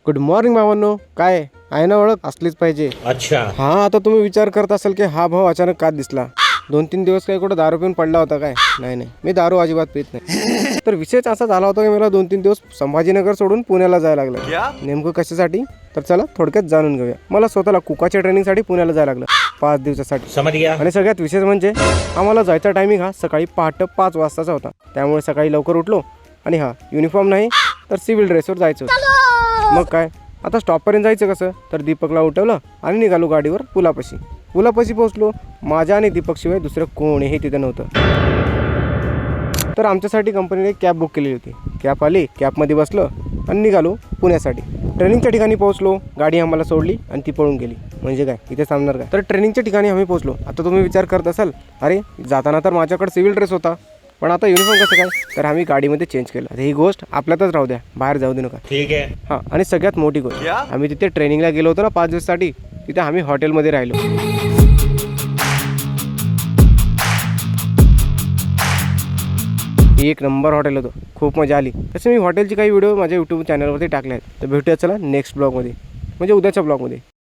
Good morning भावांनो. काय आहे ना ओळख? असलीच पाहिजे. अच्छा. हा, आता तुम्ही विचार करत असाल की हा भाऊ अचानक का दिसला. 2-3 दिवस काही कुठं दारू पिऊन पडला होता काय? नाही, मी दारू अजिबात पित नाही. तर विषयच असा झाला होता की मला 2-3 दिवस संभाजीनगर सोडून पुण्याला जायला लागलं. नेमकं कशासाठी? तर चला थोडक्यात जाणून घेऊया. मला स्वतःला कुकाच्या ट्रेनिंगसाठी पुण्याला जायला लागलं 5 दिवसासाठी. समझ गया. आणि सगळ्यात विशेष म्हणजे आम्हाला जायचा टायमिंग हा सकाळी पहाटे 5 वाजताचा होता. त्यामुळे सकाळी लवकर उठलो आणि हा युनिफॉर्म नाही तर सिव्हिल ड्रेसवर जायचं होतं. मग काय, आता स्टॉपपर्यंत जायचं कसं? तर दीपकला उठवलं आणि निघालो गाडीवर पुलापाशी पोहोचलो. माझ्या आणि दीपकशिवाय दुसरं कोणीही तिथे नव्हतं. तर आमच्यासाठी कंपनीने कॅब बुक केलेली होती. कॅब आली, कॅबमध्ये बसलो आणि निघालो पुण्यासाठी. ट्रेनिंगच्या ठिकाणी पोहोचलो. गाडी आम्हाला सोडली आणि ती पळून गेली. म्हणजे काय, इथे थांबणार काय? तर ट्रेनिंगच्या ठिकाणी आम्ही पोहोचलो. आता तुम्ही विचार करत असाल, अरे जाताना तर माझ्याकडे सिव्हिल ड्रेस होता, पण आता युनिफॉर्म कसं काय? तर आम्ही गाडीमध्ये चेंज केला. ही गोष्ट आपल्यातच राहू द्या, बाहेर जाऊ दे नका. ठीक आहे. हां, आणि सगळ्यात मोठी गोष्ट, आम्ही तिथे ट्रेनिंगला गेलो होतो ना 5 दिवसासाठी. तिथे आम्ही हॉटेलमध्ये राहिलो. एक नंबर हॉटेल होतं. खूप मजा आली. तसे मी हॉटेलची काही व्हिडिओ माझ्या यूट्यूब चॅनलवरती टाकले आहेत. तर भेटूया चला नेक्स्ट ब्लॉगमध्ये, म्हणजे उद्याच्या ब्लॉगमध्ये.